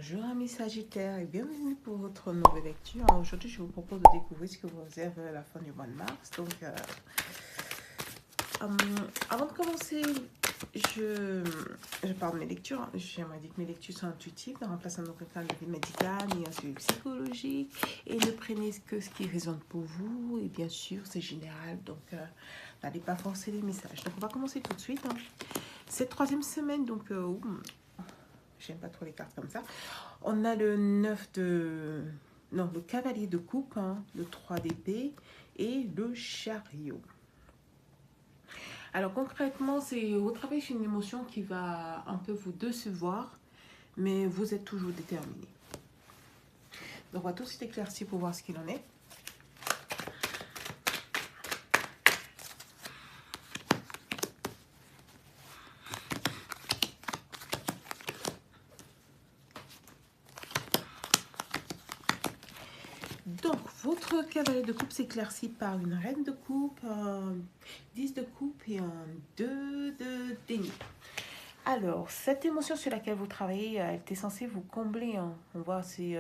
Bonjour amis Sagittaires et bienvenue pour votre nouvelle lecture. Aujourd'hui, je vous propose de découvrir ce que vous réserve à la fin du mois de mars. Donc, avant de commencer, je parle de mes lectures. J'aimerais dire que mes lectures sont intuitives, ne remplaçant donc aucun avis médical ni un suivi psychologique. Et ne prenez que ce qui résonne pour vous. Et bien sûr, c'est général, donc n'allez pas forcer les messages. Donc, on va commencer tout de suite. Cette troisième semaine, donc, j'aime pas trop les cartes comme ça. On a le 9 de... Non, le cavalier de coupe, le 3 d'épée et le chariot. Alors concrètement, c'est au travail sur une émotion qui va un peu vous décevoir, mais vous êtes toujours déterminé. Donc on va tout de suite éclaircir pour voir ce qu'il en est. Donc, votre cavalier de coupe s'éclaircit par une reine de coupe, un 10 de coupe et un 2 de denier. Alors, cette émotion sur laquelle vous travaillez, elle était censée vous combler. On voit, c'est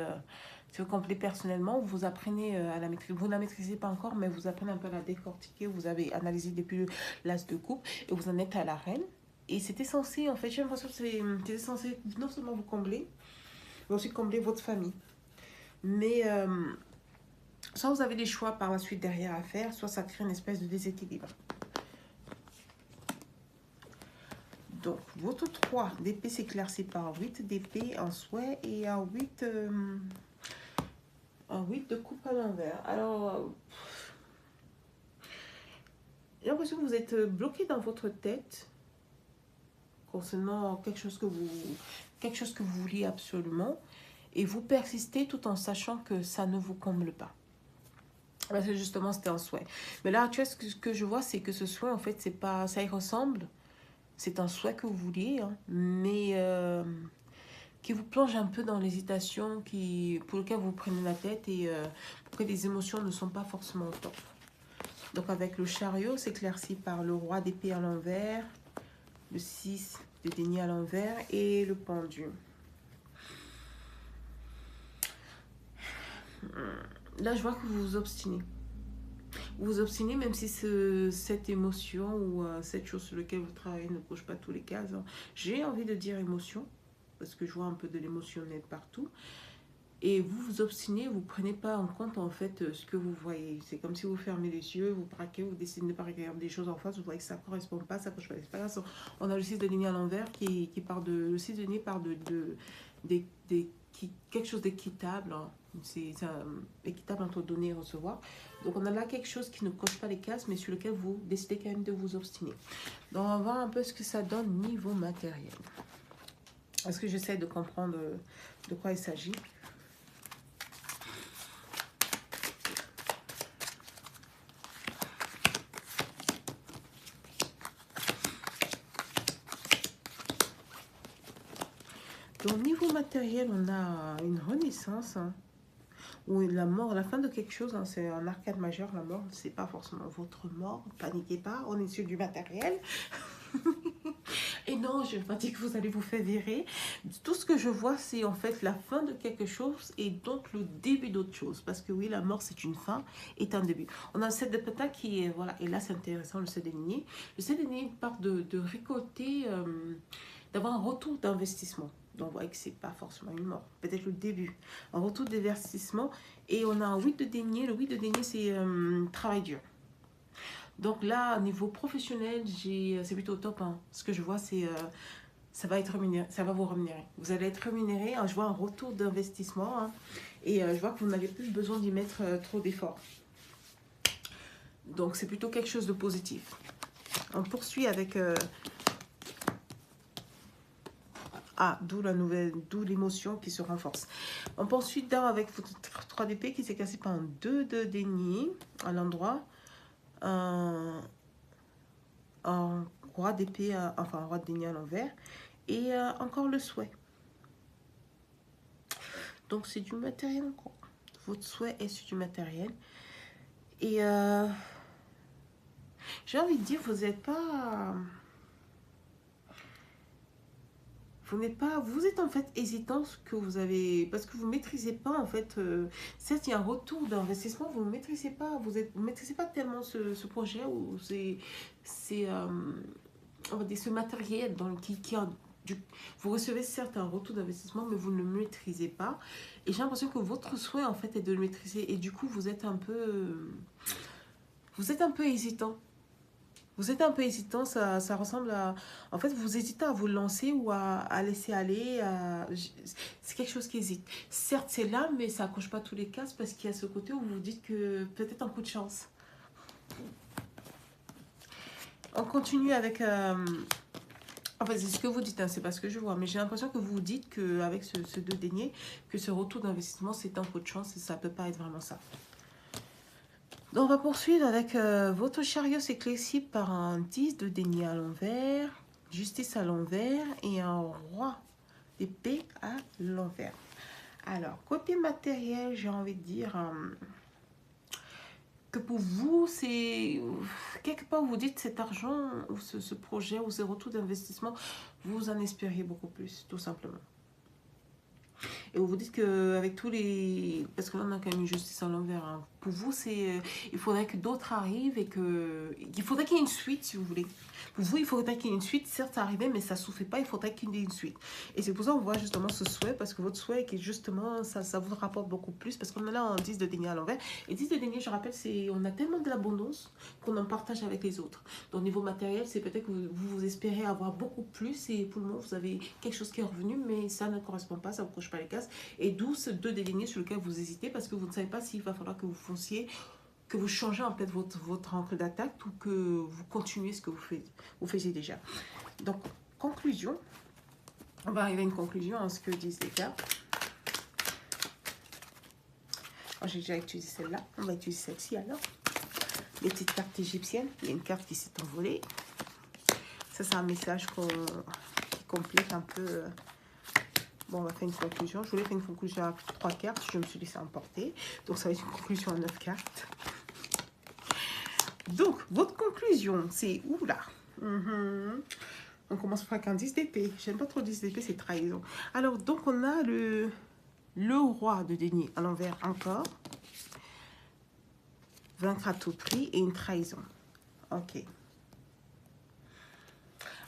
vous combler personnellement. Vous apprenez à la maîtriser. Vous ne la maîtrisez pas encore, mais vous apprenez un peu à la décortiquer. Vous avez analysé depuis l'as de coupe et vous en êtes à la reine. Et c'était censé, en fait, j'ai l'impression que c'était censé non seulement vous combler, mais aussi combler votre famille. Mais soit vous avez des choix par la suite derrière à faire, soit ça crée une espèce de déséquilibre. Donc, votre 3 d'épée s'éclaircit par 8 d'épée en souhait et un 8 de coupe à l'envers. Alors, j'ai l'impression que vous êtes bloqué dans votre tête concernant quelque chose que vous vouliez absolument et vous persistez tout en sachant que ça ne vous comble pas. Parce que justement, c'était un souhait. Mais là, tu vois, ce que je vois, c'est que ce souhait, en fait, c'est pas, ça y ressemble. C'est un souhait que vous vouliez, mais qui vous plonge un peu dans l'hésitation, pour lequel vous prenez la tête et pour que les émotions ne sont pas forcément au top. Donc avec le chariot, s'éclaircit par le roi d'épée à l'envers, le 6 de denier à l'envers et le pendu. Là, je vois que vous vous obstinez. Vous vous obstinez même si cette émotion ou cette chose sur laquelle vous travaillez ne coche pas tous les cases. J'ai envie de dire émotion, parce que je vois un peu de l'émotionnel partout. Et vous vous obstinez, vous ne prenez pas en compte en fait ce que vous voyez. C'est comme si vous fermez les yeux, vous braquez, vous décidez de ne pas regarder des choses en face, vous voyez que ça ne correspond pas, ça ne correspond pas. On a le 6 de denier à l'envers qui part de... Le 6 de denier part quelque chose d'équitable. C'est équitable entre donner et recevoir. Donc on a là quelque chose qui ne coche pas les cases, mais sur lequel vous décidez quand même de vous obstiner. Donc on va voir un peu ce que ça donne niveau matériel. Est-ce que j'essaie de comprendre de quoi il s'agit? Donc, niveau matériel, on a une renaissance, ou la mort, la fin de quelque chose, c'est un arcade majeur, la mort, c'est pas forcément votre mort, paniquez pas, on est sur du matériel. Et non, je ne vais pas dire que vous allez vous faire virer. Tout ce que je vois, c'est en fait la fin de quelque chose et donc le début d'autre chose. Parce que oui, la mort, c'est une fin, est un début. On a un 7 de pentacle qui est, voilà, et là c'est intéressant, le 7 de denier. Le 7 de denier part de récolter, d'avoir un retour d'investissement. Donc, vous voyez que ce n'est pas forcément une mort. Peut-être le début. Un retour d'investissement. Et on a un 8 de denier. Le 8 de denier, c'est travail dur. Donc là, au niveau professionnel, c'est plutôt top. Ce que je vois, c'est ça va être rémunéré, ça va vous rémunérer. Vous allez être rémunéré. Je vois un retour d'investissement. Et je vois que vous n'avez plus besoin d'y mettre trop d'efforts. Donc, c'est plutôt quelque chose de positif. On poursuit avec... d'où la nouvelle, d'où l'émotion qui se renforce. On peut ensuite avec votre 3 d'épée qui s'est cassé par un 2 de denier à l'endroit. Un roi d'épée, enfin un roi de denier à l'envers. Et encore le souhait. Donc c'est du matériel encore. Votre souhait est sur du matériel. Et j'ai envie de dire, vous n'êtes pas... Vous n'êtes pas, vous êtes en fait hésitant ce que vous avez, parce que vous ne maîtrisez pas en fait, certes il y a un retour d'investissement, vous ne maîtrisez pas, vous maîtrisez pas tellement ce projet ou on va dire ce matériel dans, qui a vous recevez certes un retour d'investissement, mais vous ne le maîtrisez pas. Et j'ai l'impression que votre souhait en fait est de le maîtriser et du coup vous êtes un peu hésitant. Vous êtes un peu hésitant, ça ressemble à... En fait, vous hésitez à vous lancer ou à laisser aller. C'est quelque chose qui hésite. Certes, c'est là, mais ça n'accroche pas tous les cases parce qu'il y a ce côté où vous vous dites que peut-être un coup de chance. On continue avec... Enfin, c'est ce que vous dites, hein, c'est pas ce que je vois. Mais j'ai l'impression que vous dites qu'avec ce 2 deniers, que ce retour d'investissement, c'est un coup de chance et ça peut pas être vraiment ça. Donc, on va poursuivre avec votre chariot s'éclaircit par un 10 de denier à l'envers, justice à l'envers et un roi d'épée à l'envers. Alors, côté matériel, j'ai envie de dire que pour vous, c'est quelque part, vous dites cet argent ou ce projet ou ce retour d'investissement, vous en espérez beaucoup plus, tout simplement. Et vous vous dites qu'avec tous les... Parce que là, on a quand même une justice à l'envers. Hein. Pour vous, c'est il faudrait que d'autres arrivent et que... Il faudrait qu'il y ait une suite, si vous voulez. Pour vous, il faudrait qu'il y ait une suite. Certes, ça arrivait, mais ça ne suffit pas. Il faudrait qu'il y ait une suite. Et c'est pour ça qu'on voit justement ce souhait, parce que votre souhait, qui justement, ça vous rapporte beaucoup plus. Parce qu'on est là en 10 de denier à l'envers. Et 10 de denier, je rappelle, c'est on a tellement de l'abondance qu'on en partage avec les autres. Donc, au niveau matériel, c'est peut-être que vous espérez avoir beaucoup plus. Et pour le moment, vous avez quelque chose qui est revenu, mais ça ne correspond pas, ça ne vous coche pas les cases. Et d'où ce 2 de denier sur lequel vous hésitez, parce que vous ne savez pas s'il va falloir que vous fonciez, que vous changez en fait votre angle d'attaque ou que vous continuez ce que vous faisiez déjà. Donc, conclusion. On va arriver à une conclusion en ce que disent les cartes. J'ai déjà utilisé celle-là. On va utiliser celle-ci alors. Les petites cartes égyptiennes. Il y a une carte qui s'est envolée. Ça, c'est un message qui complète un peu... Bon, on va faire une conclusion. Je voulais faire une conclusion à 3 cartes. Je me suis laissé emporter. Donc, ça va être une conclusion à 9 cartes. Donc, votre conclusion, c'est... Oula. On commence par un 10 d'épée. J'aime pas trop 10 d'épée, c'est trahison. Alors, donc, on a le roi de denier à l'envers encore. Vaincre à tout prix et une trahison. Ok.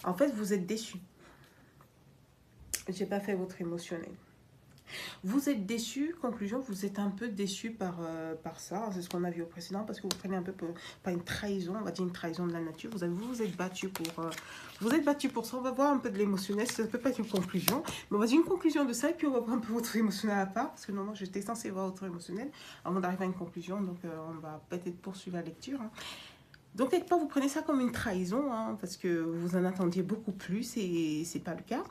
En fait, vous êtes déçu. J'ai pas fait votre émotionnel. Vous êtes déçu, conclusion, vous êtes un peu déçu par ça. C'est ce qu'on a vu au précédent, parce que vous prenez un peu par une trahison, on va dire une trahison de la nature. Vous êtes battu pour ça. On va voir un peu de l'émotionnel, ça peut pas être une conclusion. Mais on va dire une conclusion de ça, et puis on va voir un peu votre émotionnel à part, parce que normalement, j'étais censée voir votre émotionnel avant d'arriver à une conclusion. Donc, on va peut-être poursuivre la lecture. Hein. Donc, quelque part, vous prenez ça comme une trahison, hein, parce que vous en attendiez beaucoup plus et c'est pas le cas.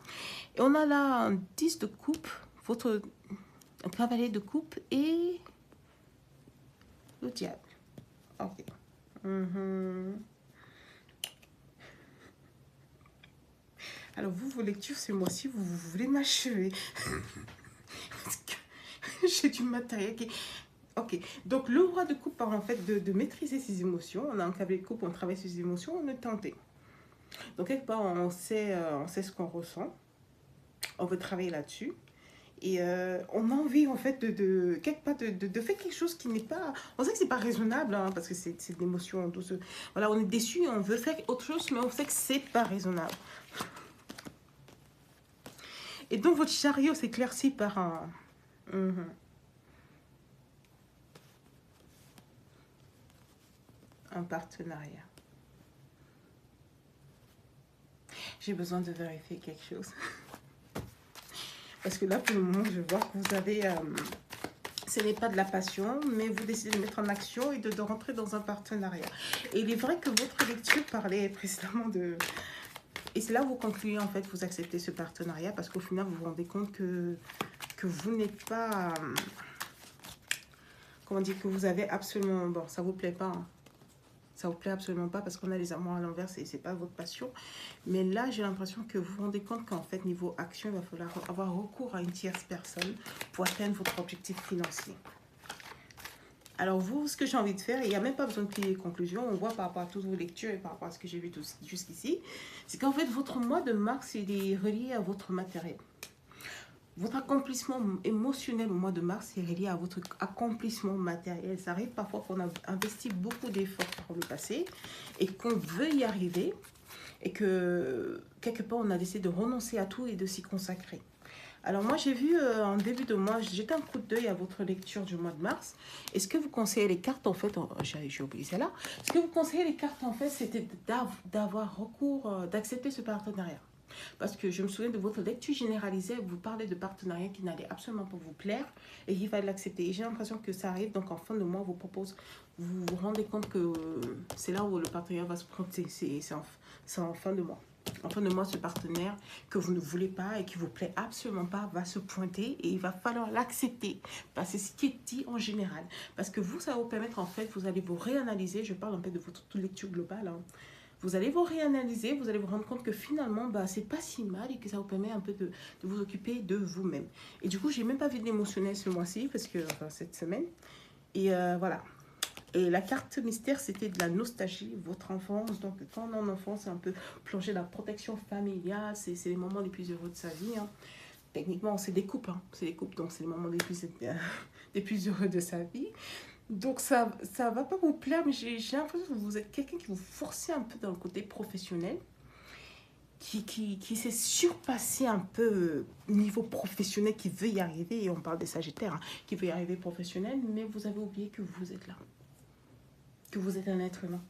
Et on a là un 10 de coupe, un cavalier de coupe et le diable. Ok. Alors, vous, vos lectures ce mois-ci, vous voulez m'achever. Parce que j'ai du matériel qui... Ok, donc le roi de coupe parle en fait de maîtriser ses émotions. On a un cavalier de coupe, on travaille ses émotions, on est tenté. Donc quelque part, on sait ce qu'on ressent. On veut travailler là-dessus. Et on a envie en fait quelque part de faire quelque chose qui n'est pas... On sait que c'est pas raisonnable, hein, parce que c'est de l'émotion. Voilà, on est déçu, on veut faire autre chose, mais on sait que c'est pas raisonnable. Et donc votre chariot s'éclaircit par un... un partenariat. J'ai besoin de vérifier quelque chose. Parce que là, pour le moment, je vois que vous avez... ce n'est pas de la passion, mais vous décidez de mettre en action et de rentrer dans un partenariat. Et il est vrai que votre lecture parlait précédemment de... Et c'est là où vous concluez, en fait, vous acceptez ce partenariat, parce qu'au final, vous vous rendez compte que vous n'êtes pas... comment dire, que vous avez absolument... Bon, ça vous plaît pas, hein. Ça vous plaît absolument pas parce qu'on a les amours à l'envers, c'est pas votre passion. Mais là, j'ai l'impression que vous vous rendez compte qu'en fait, niveau action, il va falloir avoir recours à une tierce personne pour atteindre votre objectif financier. Alors vous, ce que j'ai envie de faire, il n'y a même pas besoin de plier les conclusions, on voit par rapport à toutes vos lectures et par rapport à ce que j'ai vu jusqu'ici, c'est qu'en fait votre mois de mars, il est relié à votre matériel. Votre accomplissement émotionnel au mois de mars est relié à votre accomplissement matériel. Ça arrive parfois qu'on a investi beaucoup d'efforts par le passé et qu'on veut y arriver et que quelque part on a décidé de renoncer à tout et de s'y consacrer. Alors moi j'ai vu en début de mois, j'ai jeté un coup d'œil à votre lecture du mois de mars. Est-ce que vous conseillez les cartes en fait, j'ai oublié celle-là. Ce que vous conseillez les cartes en fait, c'était d'avoir recours, d'accepter ce partenariat. Parce que je me souviens de votre lecture généralisée, vous parlez de partenariat qui n'allait absolument pas vous plaire et il fallait l'accepter. Et j'ai l'impression que ça arrive, donc en fin de mois, vous propose, vous vous rendez compte que c'est là où le partenariat va se prêter, c'est en fin de mois. En fin de mois, ce partenaire que vous ne voulez pas et qui vous plaît absolument pas va se pointer et il va falloir l'accepter. Parce que c'est ce qui est dit en général. Parce que vous, ça va vous permettre en fait, vous allez vous réanalyser, je parle en fait de votre lecture globale, hein. Vous allez vous réanalyser, vous allez vous rendre compte que finalement, bah, c'est pas si mal et que ça vous permet un peu de vous occuper de vous-même. Et du coup, j'ai même pas vu d'émotionnel ce mois-ci, parce que, enfin, cette semaine. Et voilà. Et la carte mystère, c'était de la nostalgie, votre enfance. Donc, quand on est en enfance, c'est un peu plongé dans la protection familiale. C'est les moments les plus heureux de sa vie, hein. Techniquement, c'est des couples, hein. C'est des couples, donc c'est les moments les plus heureux de sa vie. Donc ça va pas vous plaire, mais j'ai l'impression que vous êtes quelqu'un qui vous forcez un peu dans le côté professionnel, qui s'est surpassé un peu niveau professionnel, qui veut y arriver, et on parle des Sagittaires, hein, qui veut y arriver professionnel, mais vous avez oublié que vous êtes là, que vous êtes un être humain,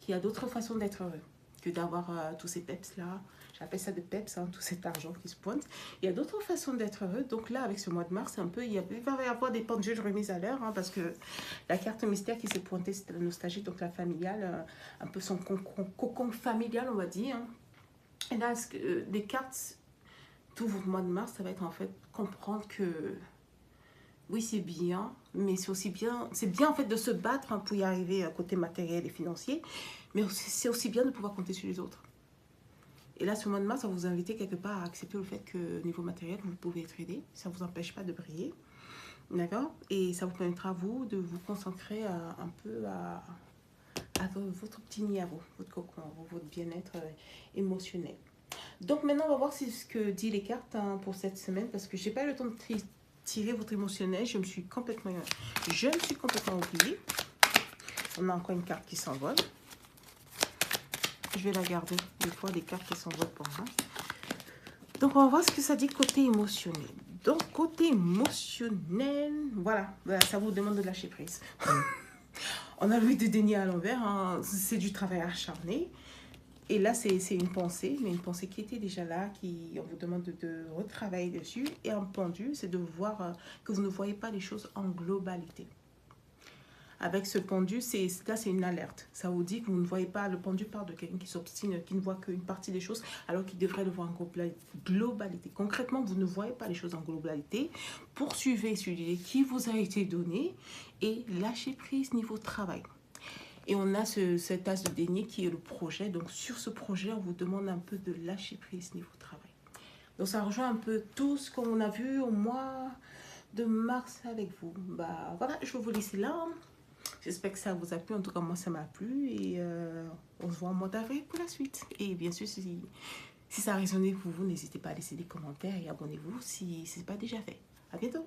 qu'il y a d'autres façons d'être heureux que d'avoir tous ces peps-là. J'appelle ça de peps, hein, tout cet argent qui se pointe. Il y a d'autres façons d'être heureux. Donc là, avec ce mois de mars, un peu, il va y avoir des pendules remises à l'heure, hein, parce que la carte mystère qui s'est pointée, c'était la nostalgie, donc la familiale, un peu son cocon familial, on va dire, hein. Et là, les cartes, tout votre mois de mars, ça va être en fait comprendre que oui, c'est bien, mais c'est aussi bien, c'est bien en fait de se battre, hein, pour y arriver à côté matériel et financier, mais c'est aussi bien de pouvoir compter sur les autres. Et là, ce mois de mars, ça vous invite quelque part à accepter le fait que niveau matériel, vous pouvez être aidé. Ça ne vous empêche pas de briller. D'accord? Et ça vous permettra, vous, de vous concentrer un peu à votre petit nid à vous, votre cocon, votre bien-être émotionnel. Donc maintenant, on va voir ce que disent les cartes, hein, pour cette semaine, parce que je n'ai pas eu le temps de tirer votre émotionnel. Je me suis complètement oubliée. On a encore une carte qui s'envole. Je vais la garder. Des fois, des cartes qui s'envolent pour moi. Donc, on va voir ce que ça dit côté émotionnel. Donc, côté émotionnel, voilà, ça vous demande de lâcher prise. On a le de déni à l'envers, hein. C'est du travail acharné. Et là, c'est une pensée, mais une pensée qui était déjà là, on vous demande de retravailler dessus. Et un pendu, c'est de voir que vous ne voyez pas les choses en globalité. Avec ce pendu, là c'est une alerte. Ça vous dit que vous ne voyez pas, le pendu part de quelqu'un qui s'obstine, qui ne voit qu'une partie des choses, alors qu'il devrait le voir en globalité. Concrètement, vous ne voyez pas les choses en globalité. Poursuivez sur l'idée qui vous a été donnée et lâchez prise niveau travail. Et on a cet as de denier qui est le projet. Donc sur ce projet, on vous demande un peu de lâcher prise niveau travail. Donc ça rejoint un peu tout ce qu'on a vu au mois de mars avec vous. Bah voilà, je vais vous laisser là. J'espère que ça vous a plu. En tout cas, moi, ça m'a plu. Et on se voit en mois d'avril pour la suite. Et bien sûr, si ça a résonné pour vous, n'hésitez pas à laisser des commentaires et abonnez-vous si ce n'est pas déjà fait. À bientôt.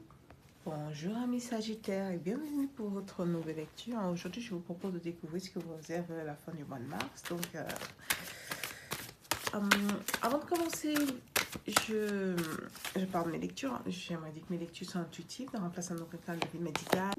Bonjour amis Sagittaires et bienvenue pour votre nouvelle lecture. Aujourd'hui, je vous propose de découvrir ce que vous réserve à la fin du mois de mars. Donc, avant de commencer, je parle de mes lectures. J'aimerais dire que mes lectures sont intuitives, en remplaçant donc le calendrier médical.